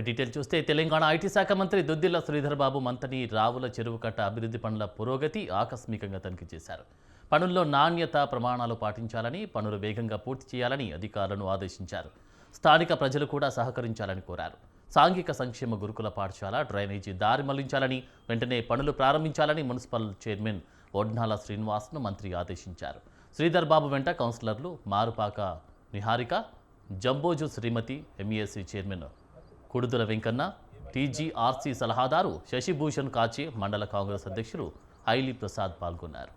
Detail చూస్తే Telangana IT శాఖ మంత్రి దుద్దిల్ల శ్రీధర్ బాబు మంతని రావుల చెరువు కట్ట అభివృద్ధి పనుల పురోగతి ఆకస్మికంగా తనిఖీ చేశారు. పనుల్లో నాణ్యత ప్రమాణాలు పాటించాలని, పనులు వేగంగా పూర్తి చేయాలని అధికారులను ఆదేశించారు. స్థానిక ప్రజలు కూడా సహకరించాలని కోరారు. సాంఘిక సంక్షేమ గురుకుల పాఠశాల డ్రైనేజీ దారి మళ్లించాలని, వెంటనే పనులు ప్రారంభించాలని మున్సిపల్ చైర్మన్ ఒడ్నాల శ్రీనివాస్ను మంత్రి ఆదేశించారు. శ్రీధర్ బాబు వెంట కౌన్సిలర్లు మారుపాక నిహారిక, జంబోజు శ్రీమతి, ఎంఈఎస్సీ చైర్మన్ కుడుదల వెంకన్న, టీజీఆర్సీ సలహాదారు శశిభూషణ్ కాచే, మండల కాంగ్రెస్ అధ్యక్షులు ఐలి ప్రసాద్ పాల్గొన్నారు.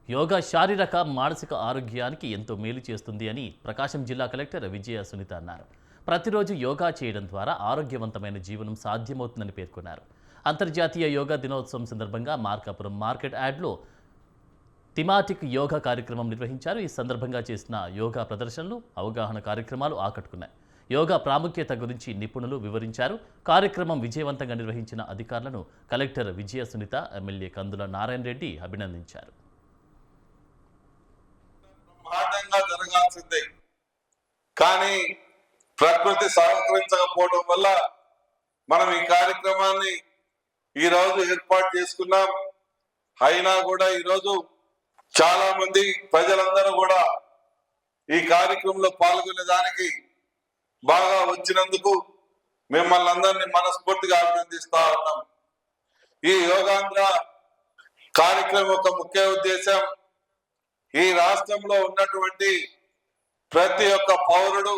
యోగా శారీరక మానసిక ఆరోగ్యానికి ఎంతో మేలు చేస్తుంది అని ప్రకాశం జిల్లా కలెక్టర్ విజయ సునీత అన్నారు. ప్రతిరోజు యోగా చేయడం ద్వారా ఆరోగ్యవంతమైన జీవనం సాధ్యమవుతుందని పేర్కొన్నారు. అంతర్జాతీయ యోగా దినోత్సవం సందర్భంగా మార్కాపురం మార్కెట్ యార్డ్లో థిమాటిక్ యోగా కార్యక్రమం నిర్వహించారు. ఈ సందర్భంగా చేసిన యోగా ప్రదర్శనలు, అవగాహన కార్యక్రమాలు ఆకట్టుకున్నాయి. యోగా ప్రాముఖ్యత గురించి నిపుణులు వివరించారు. కార్యక్రమం విజయవంతంగా నిర్వహించిన అధికారులను కలెక్టర్ విజయ సునీత, ఎమ్మెల్యే కందుల నారాయణ రెడ్డి అభినందించారు. జరగాల్సిందే కానీ ప్రకృతి సహకరించకపోవడం వల్ల మనం ఈ కార్యక్రమాన్ని ఈరోజు ఏర్పాటు చేసుకున్నాం. అయినా కూడా ఈరోజు చాలా మంది ప్రజలందరూ కూడా ఈ కార్యక్రమంలో పాల్గొనేదానికి బాగా వచ్చినందుకు మిమ్మల్ని అందరినీ మనస్ఫూర్తిగా అభినందిస్తా ఉన్నాం. ఈ యోగాంధ్ర కార్యక్రమం యొక్క ముఖ్య ఉద్దేశం ఈ రాష్ట్రంలో ఉన్నటువంటి ప్రతి ఒక్క పౌరుడు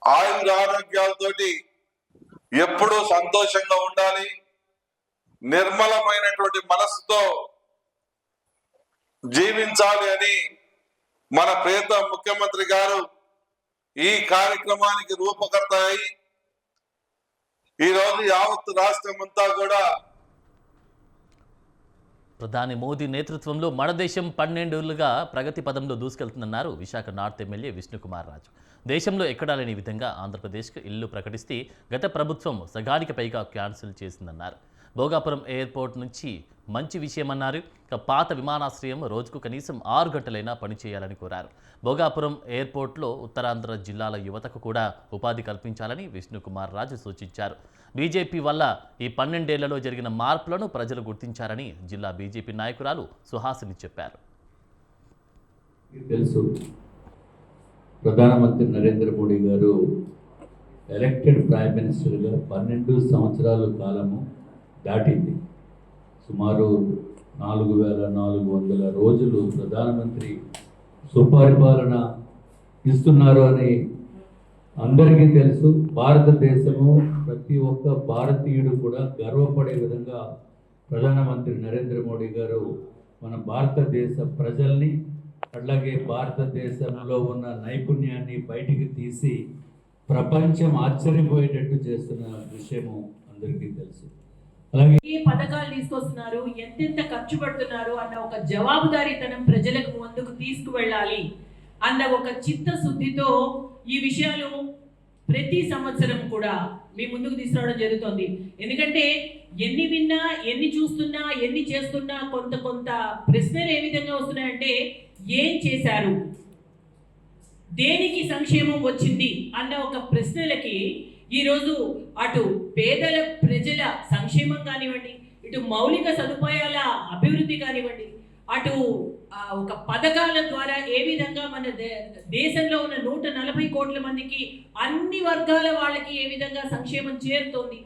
ఆరోగ్యాలతోటి ఎప్పుడూ సంతోషంగా ఉండాలి, నిర్మలమైనటువంటి మనస్సుతో జీవించాలి అని మన ప్రియతమ ముఖ్యమంత్రి గారు ఈ కార్యక్రమానికి రూపకర్త అయి ఈరోజు యావత్ రాష్ట్రం అంతా కూడా ప్రధాని మోదీ నేతృత్వంలో మన దేశం 12 ఏళ్లుగా ప్రగతి పదంలో దూసుకెళ్తుందన్నారు విశాఖ నార్త్ ఎమ్మెల్యే విష్ణుకుమార్ రాజు. దేశంలో ఎక్కడా లేని విధంగా ఆంధ్రప్రదేశ్కు ఇల్లు ప్రకటిస్తే గత ప్రభుత్వం సగానికి పైగా క్యాన్సిల్ చేసిందన్నారు. భోగాపురం ఎయిర్పోర్ట్ నుంచి మంచి విషయమన్నారు. పాత విమానాశ్రయం రోజుకు కనీసం 6 గంటలైనా పనిచేయాలని కోరారు. భోగాపురం ఎయిర్పోర్ట్లో ఉత్తరాంధ్ర జిల్లాల యువతకు కూడా ఉపాధి కల్పించాలని విష్ణుకుమార్ రాజు సూచించారు. బీజేపీ వల్ల ఈ 12 ఏళ్లలో జరిగిన మార్పులను ప్రజలు గుర్తించారని జిల్లా బీజేపీ నాయకురాలు సుహాసిని చెప్పారు. తెలుసు, ప్రధానమంత్రి నరేంద్ర మోడీ గారు ఎలక్టెడ్ ప్రైమ్ మినిస్టర్గా 12 సంవత్సరాల కాలము దాటింది. సుమారు 4400 రోజులు ప్రధానమంత్రి సుపరిపాలన ఇస్తున్నారు అని అందరికీ తెలుసు. భారతదేశము ప్రతి ఒక్క భారతీయుడు కూడా గర్వపడే విధంగా ప్రధానమంత్రి నరేంద్ర మోడీ గారు మన భారతదేశ ప్రజల్ని, అట్లాగే భారతదేశంలో ఉన్న నైపుణ్యాన్ని బయటికి తీసి ప్రపంచం ఆశ్చర్యపోయేటట్టు చేస్తున్న విషయము అందరికీ తెలుసు. అలాగే ఏ పథకాలు తీసుకొస్తున్నారు, ఎంతెంత ఖర్చు పెడుతున్నారు అన్న ఒక జవాబుదారీతనం ప్రజలకు ముందుకు తీసుకువెళ్ళాలి అన్న ఒక చిత్తశుద్ధితో ఈ విషయాలు ప్రతి సంవత్సరం కూడా మీ ముందుకు తీసుకురావడం జరుగుతుంది. ఎందుకంటే ఎన్ని విన్నా, ఎన్ని చూస్తున్నా, ఎన్ని చేస్తున్నా కొంత ప్రశ్నలు ఏ విధంగా వస్తున్నాయంటే ఏం చేశారు, దేనికి సంక్షేమం వచ్చింది అన్న ఒక ప్రశ్నలకి ఈరోజు అటు పేదల ప్రజల సంక్షేమం కానివ్వండి, ఇటు మౌలిక సదుపాయాల అభివృద్ధి కానివ్వండి, అటు ఒక పథకాల ద్వారా ఏ విధంగా మన దేశంలో ఉన్న 140 కోట్ల మందికి అన్ని వర్గాల వాళ్ళకి ఏ విధంగా సంక్షేమం చేరుతోంది,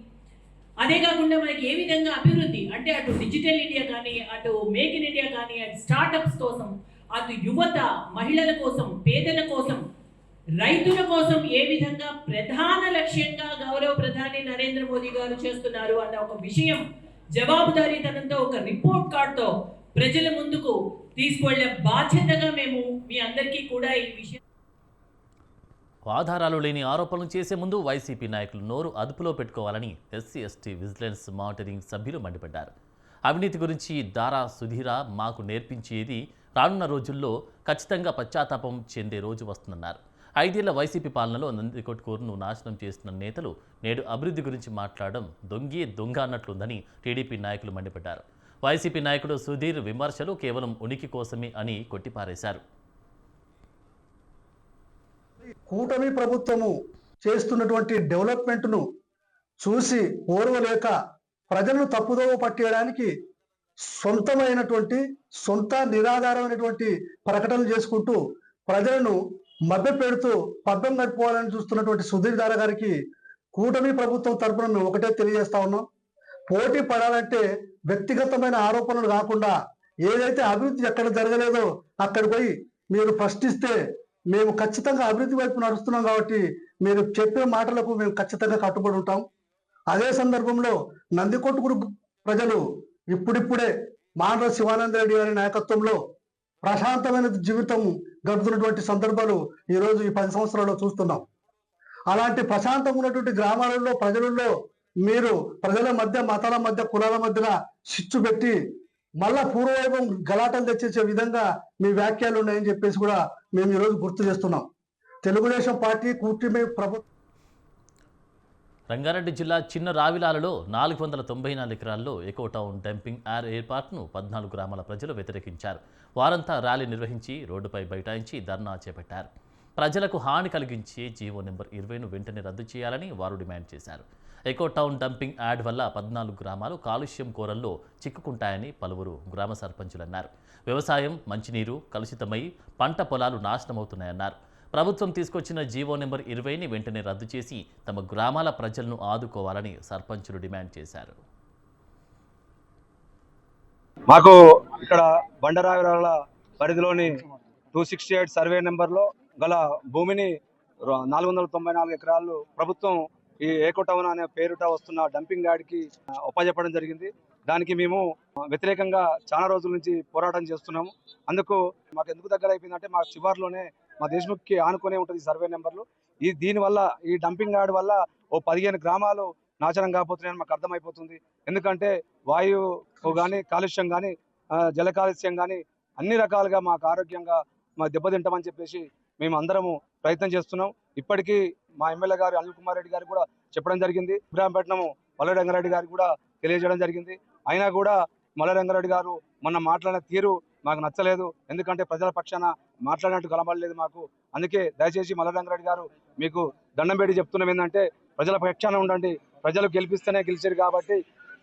అదే కాకుండా మనకి ఏ విధంగా అభివృద్ధి అంటే అటు డిజిటల్ ఇండియా కానీ, అటు మేక్ ఇన్ ఇండియా కానీ, అటు స్టార్టప్స్ కోసం, అటు యువత, మహిళల కోసం, పేదల కోసం, రైతుల కోసం ఏ విధంగా ప్రధాన లక్ష్యంగా గౌరవ ప్రధాని నరేంద్ర మోదీ గారు చేస్తున్నారు అన్న ఒక విషయం జవాబుదారీతనంతో ఒక రిపోర్ట్ కార్డుతో ప్రజల ముందుకు తీసుకువెళ్లే బాధ్యతగా మేము మీ అందరికీ కూడా ఈ విషయం. ఆధారాలు లేని ఆరోపణలు చేసే ముందు వైసీపీ నాయకులు నోరు అదుపులో పెట్టుకోవాలని ఎస్సీ ఎస్టీ విజిలెన్స్ మానిటరింగ్ సభ్యులు మండిపడ్డారు. అవినీతి గురించి దారా సుధీర మాకు నేర్పించేది రానున్న రోజుల్లో ఖచ్చితంగా పశ్చాత్తాపం చెందే రోజు వస్తుందన్నారు. ఐదేళ్ల వైసీపీ పాలనలో నందికొట్కూరును నాశనం చేసిన నేతలు నేడు అభివృద్ధి గురించి మాట్లాడడం దొంగ అన్నట్లుందని టీడీపీ నాయకులు మండిపడ్డారు. వైసీపీ నాయకుడు సుధీర్ విమర్శలు కేవలం ఉనికి కోసమే అని కొట్టిపారేశారు. కూటమి ప్రభుత్వము చేస్తున్నటువంటి డెవలప్మెంట్ను చూసి ఓర్వలేక ప్రజలను తప్పుదోవ పట్టేయడానికి సొంత నిరాధారమైనటువంటి ప్రకటనలు చేసుకుంటూ ప్రజలను మభ్యపెడుతూ పబ్బం గడిపోవాలని చూస్తున్నటువంటి సుధీర్ దారా గారికి కూటమి ప్రభుత్వం తరపున మేము ఒకటే తెలియజేస్తా ఉన్నాం. పోటీ పడాలంటే వ్యక్తిగతమైన ఆరోపణలు కాకుండా ఏదైతే అభివృద్ధి ఎక్కడ జరగలేదో అక్కడ పోయి మీరు ప్రశ్నిస్తే మేము ఖచ్చితంగా అభివృద్ధి వైపు నడుస్తున్నాం కాబట్టి మీరు చెప్పే మాటలకు మేము ఖచ్చితంగా కట్టుబడి ఉంటాం. అదే సందర్భంలో నందికొట్కూరు ప్రజలు ఇప్పుడిప్పుడే మాండ్ర శివానంద రెడ్డి గారి నాయకత్వంలో ప్రశాంతమైన జీవితం గడుపుతున్నటువంటి సందర్భాలు ఈరోజు ఈ 10 సంవత్సరాల్లో చూస్తున్నాం. అలాంటి ప్రశాంతంగా ఉన్నటువంటి గ్రామాలలో ప్రజలలో మీరు ప్రజల మధ్య మతాల మధ్య కులాల మధ్యన చిచ్చు పెట్టి మళ్ళా పూర్వవైభవం గలాటలు తెచ్చేసే విధంగా మీ వ్యాఖ్యలు ఉన్నాయని చెప్పేసి కూడా మేము ఈరోజు గుర్తు చేస్తున్నాం. తెలుగుదేశం పార్టీ కూటమి ప్రభుత్వం రంగారెడ్డి జిల్లా చిన్న రావిలాలలో 494 ఎకరాల్లో ఎకో టౌన్ డంపింగ్ యార్డ్ ఏర్పాటును 14 గ్రామాల ప్రజలు వ్యతిరేకించారు. వారంతా ర్యాలీ నిర్వహించి రోడ్డుపై బైఠాయించి ధర్నా చేపట్టారు. ప్రజలకు హాని కలిగించే జీవో నెంబర్ 20ను వెంటనే రద్దు చేయాలని వారు డిమాండ్ చేశారు. ఎకో టౌన్ డంపింగ్ యార్డ్ వల్ల 14 గ్రామాలు కాలుష్యం కోరల్లో చిక్కుకుంటాయని పలువురు గ్రామ సర్పంచులు అన్నారు. వ్యవసాయం, మంచినీరు కలుషితమై పంట పొలాలు నాశనమవుతున్నాయన్నారు. ప్రభుత్వం తీసుకొచ్చిన జీవో నెంబర్ 20ని వెంటనే రద్దు చేసి తమ గ్రామాల ప్రజలను ఆదుకోవాలని సర్పంచులు డిమాండ్ చేశారు. మాకు ఇక్కడ బండరావిరాల పరిధిలోని 268 సర్వే నెంబర్లో గల భూమిని 494 ఎకరాలు ప్రభుత్వం ఈ ఏకో టౌన్ అనే పేరుట వస్తున్న డంపింగ్ యార్డ్కి ఒప్పజెప్పడం జరిగింది. దానికి మేము వ్యతిరేకంగా చాలా రోజుల నుంచి పోరాటం చేస్తున్నాము. అందుకు మాకు ఎందుకు దగ్గర అయిపోయిందంటే మా చివరిలోనే మా దేశముఖికి ఆనుకునే ఉంటుంది సర్వే నెంబర్లు. దీనివల్ల ఈ డంపింగ్ యార్డ్ వల్ల ఓ 15 గ్రామాలు నాశనం కాకపోతున్నాయని మాకు అర్థమైపోతుంది. ఎందుకంటే వాయువు కానీ కాలుష్యం కానీ జల కాలుష్యం కానీ అన్ని రకాలుగా మాకు ఆరోగ్యంగా మా దెబ్బతింటామని చెప్పేసి మేము అందరము ప్రయత్నం చేస్తున్నాం. ఇప్పటికీ మా ఎమ్మెల్యే గారు అనిల్ కుమార్ రెడ్డి గారు కూడా చెప్పడం జరిగింది. ఇబ్రాహీంపట్నం మల్ల రంగారెడ్డి గారికి కూడా తెలియజేయడం జరిగింది. అయినా కూడా మల్ల రంగారెడ్డి గారు మొన్న మాట్లాడిన తీరు మాకు నచ్చలేదు. ఎందుకంటే ప్రజల పక్షాన మాట్లాడినట్టు కనబడలేదు మాకు. అందుకే దయచేసి మల్ల రంగారెడ్డి గారు మీకు దండం పెట్టి చెప్తున్నాం ఏంటంటే ప్రజల పక్షాన ఉండండి. ప్రజలు గెలిపిస్తేనే గెలిచారు కాబట్టి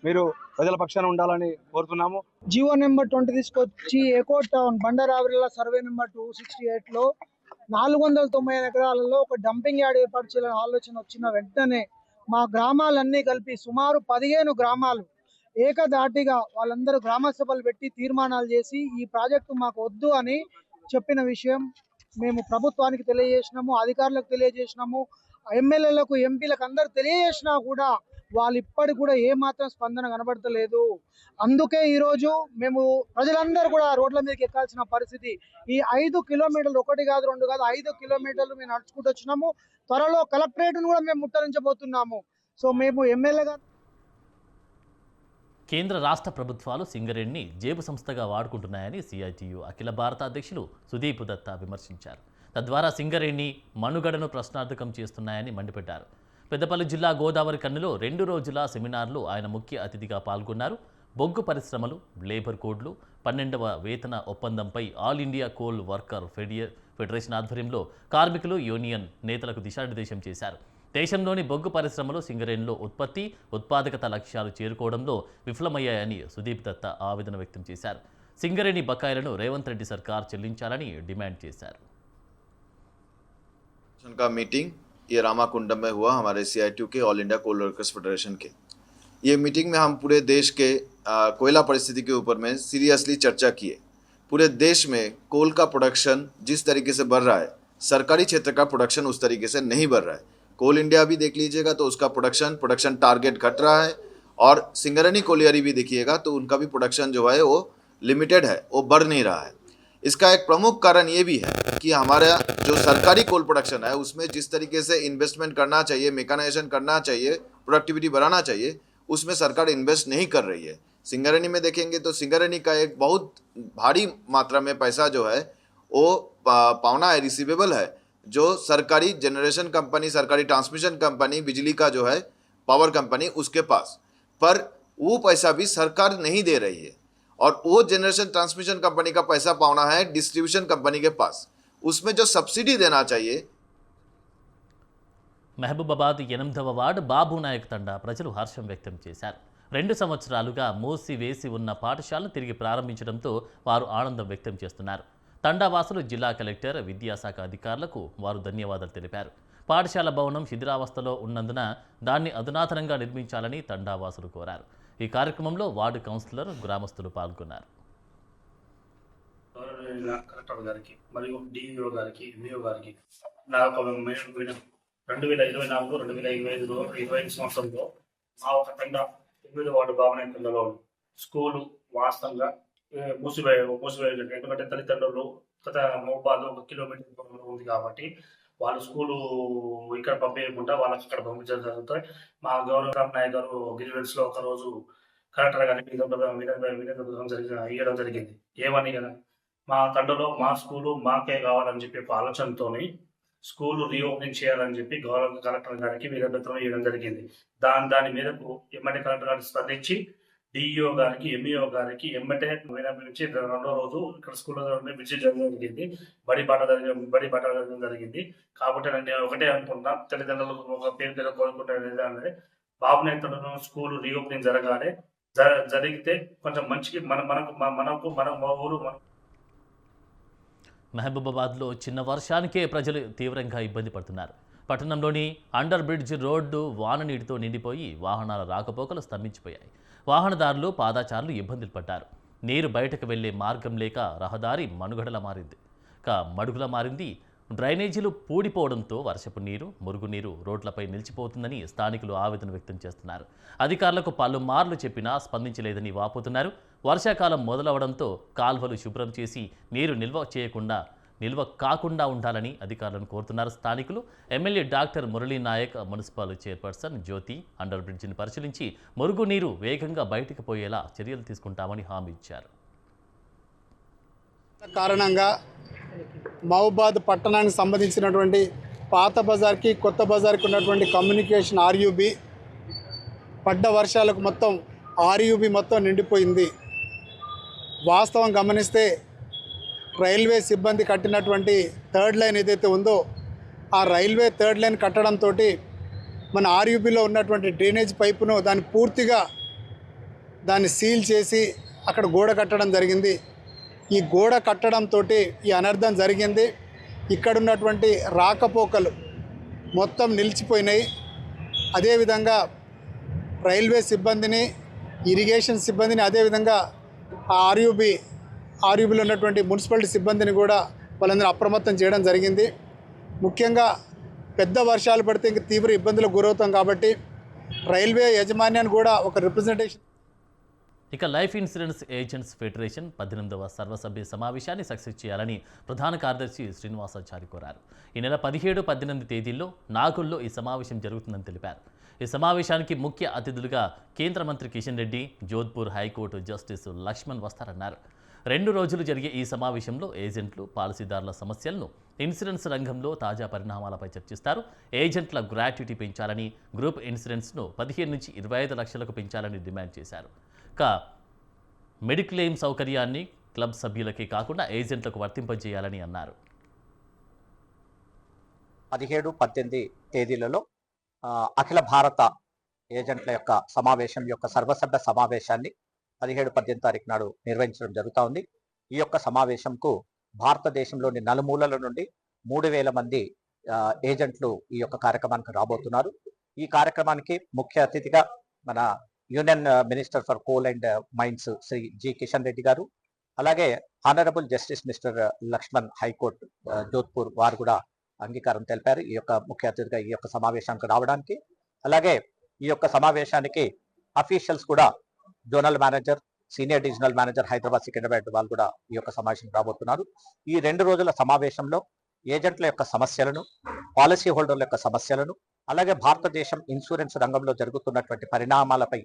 మీరు ప్రజల పక్షాన ఉండాలని కోరుతున్నాము. జీవో నెంబర్ 20 తీసుకొచ్చి ఎకో టౌన్ బండరావిల సర్వే నెంబర్ 268లో 490 ఎకరాలలో ఒక డంపింగ్ యార్డ్ ఏర్పాటు చేయాలని ఆలోచన వచ్చిన వెంటనే మా గ్రామాలన్నీ కలిపి సుమారు 15 గ్రామాలు ఏకధాటిగా వాళ్ళందరూ గ్రామ సభలు పెట్టి తీర్మానాలు చేసి ఈ ప్రాజెక్టు మాకు వద్దు అని చెప్పిన విషయం మేము ప్రభుత్వానికి తెలియజేసినాము, అధికారులకు తెలియజేసినాము, ఎమ్మెల్యేలకు ఎంపీలకు అందరూ తెలియజేసినా కూడా వాళ్ళు ఇప్పటికి కూడా ఏమాత్రం స్పందన కనబడతలేదు. అందుకే ఈరోజు మేము ప్రజలందరూ కూడా రోడ్ల మీదకి ఎక్కాల్సిన పరిస్థితి. ఈ 5 కిలోమీటర్లు, 1 కాదు 2 కాదు 5 కిలోమీటర్లు మేము నడుచుకుంటూ వచ్చినాము. త్వరలో కలెక్టరేట్ను కూడా మేము ముట్టరించబోతున్నాము. సో మేము ఎమ్మెల్యేగా కేంద్ర రాష్ట్ర ప్రభుత్వాలు సింగరేణిని జేబు సంస్థగా వాడుకుంటున్నాయని సిఐటియు అఖిల భారత అధ్యక్షులు సుదీప్ దత్తా విమర్శించారు. తద్వారా సింగరేణి మనుగడను ప్రశ్నార్థకం చేస్తున్నాయని మండిపడ్డారు. పెద్దపల్లి జిల్లా గోదావరి కన్నులో 2 రోజుల సెమినార్లో ఆయన ముఖ్య అతిథిగా పాల్గొన్నారు. బొగ్గు పరిశ్రమలు, లేబర్ కోడ్లు, 12వ వేతన ఒప్పందంపై all India coal worker federation ఆధ్వర్యంలో కార్మికులు, యూనియన్ నేతలకు దిశానిర్దేశం చేశారు. దేశంలోని బొగ్గు పరిశ్రమలు సింగరేణిలో ఉత్పత్తి, ఉత్పాదకత లక్ష్యాలు చేరుకోవడంలో విఫలమయ్యాయని సుదీప్ దత్తా ఆవేదన వ్యక్తం చేశారు. సింగరేణి బకాయిలను రేవంత్ రెడ్డి సర్కార్ చెల్లించాలని డిమాండ్ చేశారు. का मीटिंग ये रामाकुंडम में हुआ हमारे CITU के ऑल इंडिया कोल वर्कर्स फेडरेशन के। ये मीटिंग में हम पूरे देश के कोयला परिस्थिति के ऊपर में सीरियसली चर्चा किए। पूरे देश में कोल का प्रोडक्शन जिस तरीके से बढ़ रहा है, सरकारी क्षेत्र का प्रोडक्शन उस तरीके से नहीं बढ़ रहा है। कोल इंडिया भी देख लीजिएगा तो उसका प्रोडक्शन टारगेट घट रहा है, और सिंगरेनी कोलियरी भी देखिएगा तो उनका भी प्रोडक्शन जो है वो लिमिटेड है, वो बढ़ नहीं रहा है। इसका एक प्रमुख कारण ये भी है कि हमारा जो सरकारी कोल प्रोडक्शन है उसमें जिस तरीके से इन्वेस्टमेंट करना चाहिए, मेकानाइजेशन करना चाहिए, प्रोडक्टिविटी बढ़ाना चाहिए, उसमें सरकार इन्वेस्ट नहीं कर रही है। सिंगरेनी में देखेंगे तो सिंगरेनी का एक बहुत भारी मात्रा में पैसा जो है वो पावना है, रिसीवेबल है, जो सरकारी जनरेशन कंपनी, सरकारी ट्रांसमिशन कंपनी, बिजली का जो है पावर कंपनी उसके पास, पर वो पैसा भी सरकार नहीं दे रही है और वो जनरेशन ट्रांसमिशन कंपनी का पैसा पाना है डिस्ट्रीब्यूशन कंपनी के पास। उसमें जो सब्सिडी देना चाहिए। మహబూబాబాద్ 8వ వార్డు బాబునాయక్ తండా ప్రజలు హర్షం వ్యక్తం చేశారు. 2 సంవత్సరాలుగా మూసివేసి ఉన్న పాఠశాలను తిరిగి ప్రారంభించడంతో వారు ఆనందం వ్యక్తం చేస్తున్నారు. తండావాసులు జిల్లా కలెక్టర్, విద్యాశాఖ అధికారులకు వారు ధన్యవాదాలు తెలిపారు. పాఠశాల భవనం శిథిలావస్థలో ఉన్నందున దాన్ని అధునాతనంగా నిర్మించాలని తండావాసులు కోరారు. ఈ కార్యక్రమంలో వార్డు కౌన్సిలర్, గ్రామస్తులు పాల్గొన్నారు. కలెక్టర్ గారికి మరియు డిఈఓ గారికి, ఎంఈఓ గారికి నా ఒక 2024-2025 సంవత్సరంలో మా ఒక తండ 8వ వార్డు బాబునాయక్ తండలో స్కూలు వాస్తవంగా మూసివేయలేదు. ఎందుకంటే తల్లిదండ్రులు గత మహబూబాబాద్ 1 కిలోమీటర్ దూరంలో ఉంది కాబట్టి వాళ్ళు స్కూలు ఇక్కడ పంపించకుండా వాళ్ళకి అక్కడ పంపించడం జరుగుతాయి. మా గౌరవ నాయక్ గారు గిరివెల్స్లో ఒకరోజు కలెక్టర్ గారికి ఇవ్వడం జరిగింది. ఏమని కదా, మా తండలో మా స్కూలు మాకే కావాలని చెప్పి ఆలోచనతోని స్కూలు రీఓపెనింగ్ చేయాలని చెప్పి గౌరవ కలెక్టర్ గారికి విజ్ఞప్తి ఇవ్వడం జరిగింది. దాని మీదకు ఎమ్మటే కలెక్టర్ గారికి స్పందించి డిఈఓ గారికి, ఎంఈఓ గారికి ఎమ్మటే విన్నపించి 2వ రోజు ఇక్కడ స్కూల్లో విజిట్ చేయడం జరిగింది. బడి బాట జరిగింది. కాబట్టి నేను ఒకటే అనుకుంటున్నా, తల్లిదండ్రులకు ఒక పేరు మీద కోరుకుంటే బాబునాయక్ తండలో స్కూలు రీఓపెనింగ్ జరిగితే కొంచెం మంచికి మన ఊరు మహబూబాబాద్లో చిన్న వర్షానికే ప్రజలు తీవ్రంగా ఇబ్బంది పడుతున్నారు. పట్టణంలోని అండర్ బ్రిడ్జ్ రోడ్డు వాన నీటితో నిండిపోయి వాహనాల రాకపోకలు స్తంభించిపోయాయి. వాహనదారులు, పాదాచారులు ఇబ్బందులు పడ్డారు. నీరు బయటకు వెళ్లే మార్గం లేక రహదారి మడుగులా మారింది. డ్రైనేజీలు పూడిపోవడంతో వర్షపు నీరు, మురుగునీరు రోడ్లపై నిలిచిపోతుందని స్థానికులు ఆవేదన వ్యక్తం చేస్తున్నారు. అధికారులకు పలుమార్లు చెప్పినా స్పందించలేదని వాపోతున్నారు. వర్షాకాలం మొదలవడంతో కాల్వలు శుభ్రం చేసి నీరు నిల్వ కాకుండా ఉండాలని అధికారులను కోరుతున్నారు స్థానికులు. MLA doctor Murali Naik, municipal chairperson Jyoti under బ్రిడ్జిని పరిశీలించి మురుగునీరు వేగంగా బయటకు పోయేలా చర్యలు తీసుకుంటామని హామీ ఇచ్చారు. కారణంగా మహబూబాబాద్ పట్టణానికి సంబంధించినటువంటి పాత బజార్కి, కొత్త బజార్కి ఉన్నటువంటి కమ్యూనికేషన్ ఆర్యూబీ పడ్డ వర్షాలకు మొత్తం ఆర్యూబీ మొత్తం నిండిపోయింది. వాస్తవం గమనిస్తే రైల్వే సిబ్బంది కట్టినటువంటి 3rd లైన్ ఏదైతే ఉందో ఆ రైల్వే 3rd లైన్ కట్టడంతో మన ఆర్యూబీలో ఉన్నటువంటి డ్రైనేజ్ పైపును దాన్ని సీల్ చేసి అక్కడ గోడ కట్టడం జరిగింది. ఈ గోడ కట్టడంతో ఈ అనర్థం జరిగింది. ఇక్కడ ఉన్నటువంటి రాకపోకలు మొత్తం నిలిచిపోయినాయి. అదేవిధంగా రైల్వే సిబ్బందిని, ఇరిగేషన్ సిబ్బందిని, అదేవిధంగా ఆర్యూబీలో ఉన్నటువంటి మున్సిపాలిటీ సిబ్బందిని కూడా వాళ్ళందరూ అప్రమత్తం చేయడం జరిగింది. ముఖ్యంగా పెద్ద వర్షాలు పడితే ఇంక తీవ్ర ఇబ్బందులకు గురవుతాం కాబట్టి రైల్వే యాజమాన్యాన్ని కూడా ఒక రిప్రజెంటేషన్. ఇక లైఫ్ ఇన్సూరెన్స్ ఏజెంట్స్ ఫెడరేషన్ 18వ సర్వసభ్య సమావేశాన్ని సక్సెస్ చేయాలని ప్రధాన కార్యదర్శి శ్రీనివాసాచారి కోరారు. ఈ నెల 17, 18 తేదీల్లో నాగూల్లో ఈ సమావేశం జరుగుతుందని తెలిపారు. ఈ సమావేశానికి ముఖ్య అతిథులుగా కేంద్ర మంత్రి కిషన్ రెడ్డి, జోధ్పూర్ హైకోర్టు జస్టిస్ లక్ష్మణ్ వస్తారన్నారు. 2 రోజులు జరిగే ఈ సమావేశంలో ఏజెంట్లు, పాలసీదారుల సమస్యలను, ఇన్సూరెన్స్ రంగంలో తాజా పరిణామాలపై చర్చిస్తారు. ఏజెంట్ల గ్రాట్యుటీ పెంచాలని, గ్రూప్ ఇన్సూరెన్స్ను 15 నుంచి 25 లక్షలకు పెంచాలని డిమాండ్ చేశారు. మెడిక్లెయిమ్ సౌకర్యాన్ని క్లబ్ సభ్యులకే కాకుండా ఏజెంట్లకు వర్తింపజేయాలని అన్నారు. 17, 18 తేదీలలో అఖిల భారత ఏజెంట్ల యొక్క సమావేశం యొక్క సర్వసభ్య సమావేశాన్ని 17, 18 తారీఖు నాడు నిర్వహించడం జరుగుతూ ఉంది. ఈ యొక్క సమావేశంకు భారతదేశంలోని నలుమూలల నుండి 3000 మంది ఏజెంట్లు ఈ యొక్క కార్యక్రమానికి రాబోతున్నారు. ఈ కార్యక్రమానికి ముఖ్య అతిథిగా మన union minister for coal and mines Shri G Kishan Reddy గారు, అలాగే honourable justice mister Lakshman high court Jodhpur వారు కూడా అంగీకారం తెలిపారు ఈ యొక్క ముఖ్య అతిథిగా ఈ యొక్క సమావేశానికి రావడానికి. అలాగే ఈ యొక్క సమావేశానికి అఫీషియల్స్ కూడా zonal manager, senior divisional manager Hyderabad, Secunderabad వాళ్ళు కూడా ఈ యొక్క సమావేశం రాబోతున్నారు. ఈ 2 రోజుల సమావేశంలో ఏజెంట్ల యొక్క సమస్యలను, పాలసీ హోల్డర్ల యొక్క సమస్యలను, అలాగే భారతదేశం ఇన్సూరెన్స్ రంగంలో జరుగుతున్నటువంటి పరిణామాలపై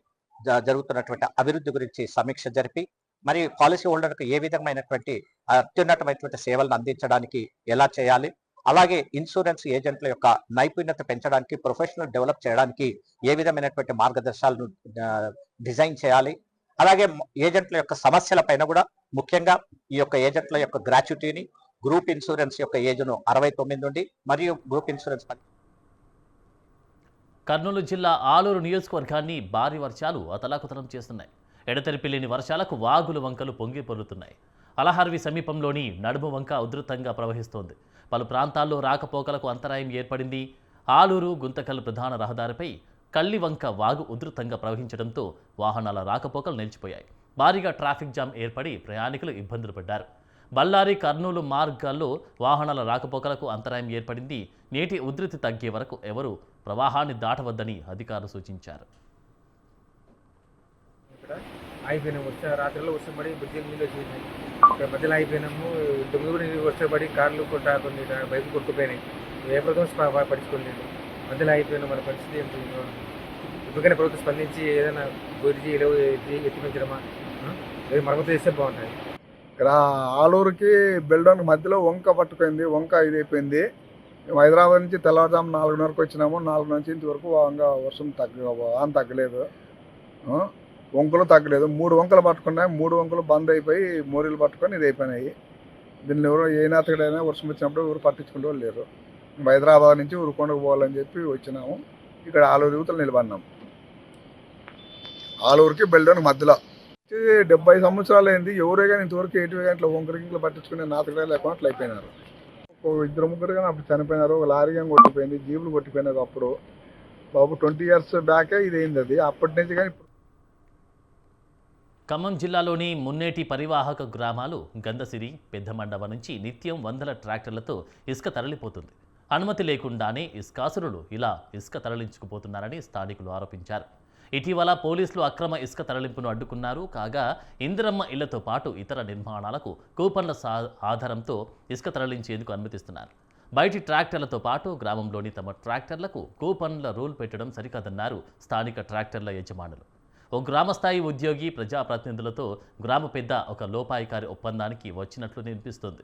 జరుగుతున్నటువంటి అభివృద్ధి గురించి సమీక్ష జరిపి, మరి పాలసీ హోల్డర్కు ఏ విధమైనటువంటి అత్యున్నతమైనటువంటి సేవలను అందించడానికి ఎలా చేయాలి, అలాగే ఇన్సూరెన్స్ ఏజెంట్ల యొక్క నైపుణ్యత పెంచడానికి, ప్రొఫెషనల్ డెవలప్ చేయడానికి ఏ విధమైనటువంటి మార్గదర్శకాలను డిజైన్ చేయాలి. అలాగే ఏజెంట్ల యొక్క సమస్యల పైన కూడా ముఖ్యంగా ఈ యొక్క ఏజెంట్ల యొక్క గ్రాట్యుటీని, గ్రూప్ ఇన్సూరెన్స్ యొక్క ఏజ్ను 69 నుండి మరియు గ్రూప్ ఇన్సూరెన్స్. కర్నూలు జిల్లా ఆలూరు నియోజకవర్గాన్ని భారీ వర్షాలు అతలాకుతలం చేస్తున్నాయి. ఎడతెరిపి లేని వర్షాలకు వాగులు వంకలు పొంగి పొర్లుతున్నాయి. అలహర్వి సమీపంలోని నడుము వంక ఉధృతంగా ప్రవహిస్తోంది. పలు ప్రాంతాల్లో రాకపోకలకు అంతరాయం ఏర్పడింది. ఆలూరు గుంతకల్ ప్రధాన రహదారిపై కల్లివంక వాగు ఉధృతంగా ప్రవహించడంతో వాహనాల రాకపోకలు నిలిచిపోయాయి. భారీగా ట్రాఫిక్ జామ్ ఏర్పడి ప్రయాణికులు ఇబ్బందులు పడ్డారు. బళ్ళారి కర్నూలు మార్గాల్లో వాహనాల రాకపోకలకు అంతరాయం ఏర్పడింది. నీటి ఉధృతి తగ్గే వరకు ఎవరు ప్రవాహాన్ని దాటవద్దని అధికారులు సూచించారు. అయిపోయినాము రాత్రిలో వర్షం పడి బ్రిడ్జిల మీద వచ్చేసినాయి. ఇక్కడ మధ్యలో అయిపోయినాము. ఇంతకుముందు కూడా వర్షం పడి కార్లు కొన్ని బైకులు కొట్టుకుపోయినాయి. ఏ ప్రభుత్వం పట్టించుకోలేదు. మధ్యలో అయిపోయినా మన పరిస్థితి ఏంటి? ఇప్పటికైనా ప్రభుత్వం స్పందించి ఏదైనా బ్రిడ్జి ఎత్తిపించడమా లేదా మరమ్మతు చేస్తే బాగుంటుంది. ఇక్కడ ఆలూరుకి బెల్డౌన్ మధ్యలో వంక పట్టుకుంది. వంక ఇదైపోయింది. మేము హైదరాబాద్ నుంచి తెల్లవారుజాము 4:30 వచ్చినాము. 4 నుంచి ఇంతవరకు వర్షం వాన తగ్గలేదు, వంకలు తగ్గలేదు. 3 వంకలు పట్టుకున్నాయి. 3 వంకలు బంద్ అయిపోయి మోరీలు పట్టుకొని ఇది అయిపోయినాయి. దీన్ని ఎవరో ఏ నాతకడైనా వర్షం వచ్చినప్పుడు ఎవరు పట్టించుకుంటూ లేరు. మేము హైదరాబాద్ నుంచి ఉరుకొండకు పోవాలని చెప్పి వచ్చినాము. ఇక్కడ ఆలూరు యువతలు నిలబడినాం. ఆలూరుకి బెల్డౌన్ మధ్యలో 70 సంవత్సరాలు అయింది. ఎవరే కానీ ఇంతవరకు ఎటువే ఇట్లా వంకరింకలు పట్టించుకునే నాతకడే లేకుండా అట్లా అయిపోయినారు. 2-3 కానీ అప్పుడు చనిపోయినారు. ఒక లారీ కానీ కొట్టిపోయింది, జీబులు కొట్టిపోయినారు. అప్పుడు బాబు 20 years బ్యాకే ఇది అయింది. అది అప్పటి నుంచి కానీ. ఖమ్మం జిల్లాలోని మున్నేటి పరివాహక గ్రామాలు గంధసిరి, పెద్దమండవ నుంచి నిత్యం వందల ట్రాక్టర్లతో ఇసుక తరలిపోతుంది. అనుమతి లేకుండానే ఇసుకాసురులు ఇలా ఇసుక తరలించుకుపోతున్నారని స్థానికులు ఆరోపించారు. ఇటీవల పోలీసులు అక్రమ ఇసుక తరలింపును అడ్డుకున్నారు. కాగా ఇందిరమ్మ ఇళ్లతో పాటు ఇతర నిర్మాణాలకు కూపన్ల ఆధారంతో ఇసుక తరలించేందుకు అనుమతిస్తున్నారు. బయటి ట్రాక్టర్లతో పాటు గ్రామంలోని తమ ట్రాక్టర్లకు కూపన్ల రూల్ పెట్టడం సరికాదన్నారు స్థానిక ట్రాక్టర్ల యజమానులు. ఓ గ్రామస్థాయి ఉద్యోగి ప్రజాప్రతినిధులతో గ్రామ పెద్ద ఒక లోపాయికారి ఒప్పందానికి వచ్చినట్లు వినిపిస్తుంది.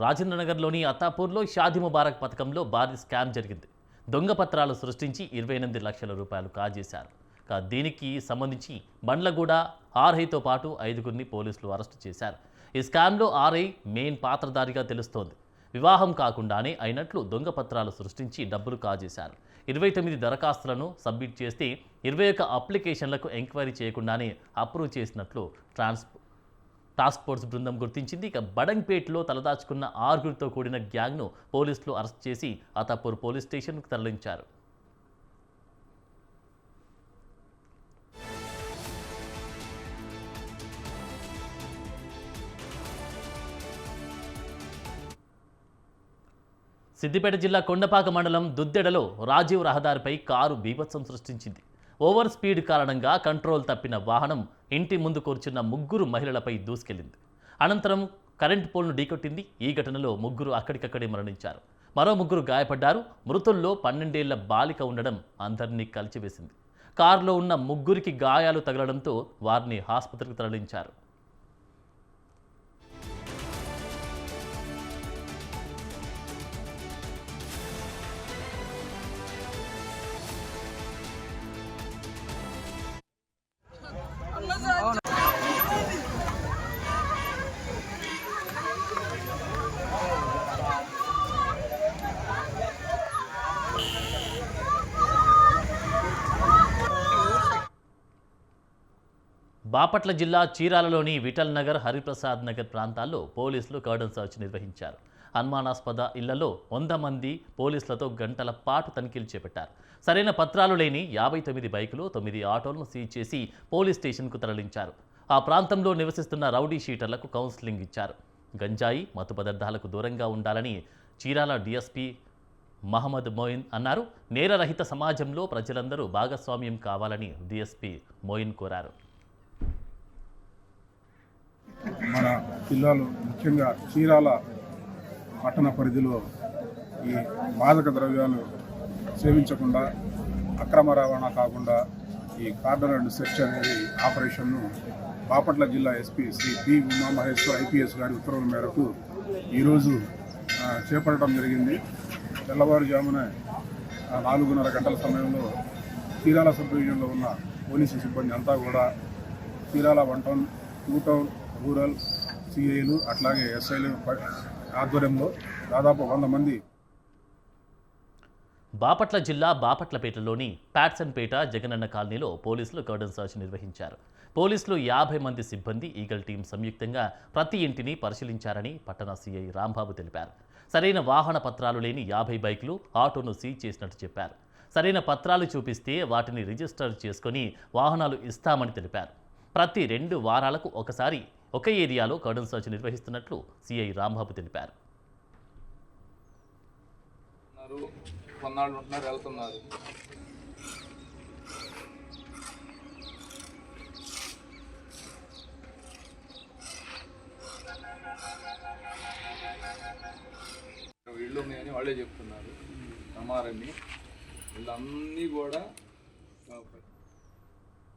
రాజేంద్రనగర్లోని అత్తాపూర్లో షాదీ ముబారక్ పథకంలో భారీ స్కామ్ జరిగింది. దొంగ పత్రాలు సృష్టించి 28 లక్షల రూపాయలు కాజేశారు. దీనికి సంబంధించి బండ్లగూడ ఆర్ఐతో పాటు 5గురిని పోలీసులు అరెస్టు చేశారు. ఈ స్కామ్లో ఆర్ఐ మెయిన్ పాత్రధారిగా తెలుస్తోంది. వివాహం కాకుండానే అయినట్లు దొంగ పత్రాలు సృష్టించి డబ్బులు కాజేశారు. 29 దరఖాస్తులను సబ్మిట్ చేస్తే 21 అప్లికేషన్లకు ఎంక్వైరీ చేయకుండానే అప్రూవ్ చేసినట్లు టాస్క్ ఫోర్స్ బృందం గుర్తించింది. ఇక బడంగ్పేటలో తలదాచుకున్న 6గురితో కూడిన గ్యాంగ్ను పోలీసులు అరెస్ట్ చేసి అతాపూర్ పోలీస్ స్టేషన్కు తరలించారు. సిద్దిపేట జిల్లా కొండపాక మండలం దుద్దెడలో రాజీవ్ రహదారిపై కారు బీభత్సం సృష్టించింది. ఓవర్ స్పీడ్ కారణంగా కంట్రోల్ తప్పిన వాహనం ఇంటి ముందు కూర్చున్న 3 మహిళలపై దూసుకెళ్లింది. అనంతరం కరెంటు పోల్ను ఢీకొట్టింది. ఈ ఘటనలో 3 అక్కడికక్కడే మరణించారు. మరో 3 గాయపడ్డారు. మృతుల్లో 12 ఏళ్ల బాలిక ఉండడం అందరినీ కలిచివేసింది. కారులో ఉన్న 3కి గాయాలు తగలడంతో వారిని ఆసుపత్రికి తరలించారు. బాపట్ల జిల్లా చీరాలలోని విఠల్ నగర్, హరిప్రసాద్ నగర్ ప్రాంతాల్లో పోలీసులు కర్డన్ సర్చ్ నిర్వహించారు. అనుమానాస్పద ఇళ్లలో 100 మంది పోలీసులతో గంటల పాటు తనిఖీలు చేపట్టారు. సరైన పత్రాలు లేని 59 బైకులు, 9 ఆటోలను సీజ్ చేసి పోలీస్ స్టేషన్కు తరలించారు. ఆ ప్రాంతంలో నివసిస్తున్న రౌడీ షీటర్లకు కౌన్సిలింగ్ ఇచ్చారు. గంజాయి, మత్తు పదార్థాలకు దూరంగా ఉండాలని చీరాల డీఎస్పీ మహమ్మద్ మోయిన్ అన్నారు. నేరరహిత సమాజంలో ప్రజలందరూ భాగస్వామ్యం కావాలని డీఎస్పీ మోయిన్ కోరారు. మన జిల్లాలో ముఖ్యంగా చీరాల పట్టణ పరిధిలో ఈ మాదక ద్రవ్యాలు సేవించకుండా అక్రమ రవాణా కాకుండా ఈ కార్డన్ అండ్ సెర్చ్ అనేది ఆపరేషన్ను బాపట్ల జిల్లా SP Shri P Umamaheshwar IPS గారి ఉత్తర్వుల మేరకు ఈరోజు చేపట్టడం జరిగింది. తెల్లవారుజామున 4:30 గంటల సమయంలో చీరాల సబ్ డివిజన్లో ఉన్న పోలీసు సిబ్బంది అంతా కూడా చీరాల 1 టౌన్ 2 టౌన్ రూరల్ సిఐలు అట్లాగే ఎస్ఐలు ఆధ్వర్యంలో దాదాపు 100 మంది బాపట్ల జిల్లా బాపట్లపేటలోని ప్యాట్సన్పేట జగనన్న కాలనీలో పోలీసులు కర్డన్ సర్చ్ నిర్వహించారు. పోలీసులు 50 మంది సిబ్బంది ఈగల్ టీం సంయుక్తంగా ప్రతి ఇంటిని పరిశీలించారని పట్టణ సీఐ రాంబాబు తెలిపారు. సరైన వాహన పత్రాలు లేని 50 బైకులు, ఆటోను సీజ్ చేసినట్టు చెప్పారు. సరైన పత్రాలు చూపిస్తే వాటిని రిజిస్టర్ చేసుకుని వాహనాలు ఇస్తామని తెలిపారు. ప్రతి 2 వారాలకు ఒకసారి ఒక ఏరియాలో కర్డన్ సర్చ్ నిర్వహిస్తున్నట్లు సీఐ రాంబాబు తెలిపారు. కొన్నాళ్ళు ఉంటున్నారు, వెళ్తున్నారు. వీళ్ళు ఉన్నాయని వాళ్ళే చెప్తున్నారు. సమారని వీళ్ళన్నీ కూడా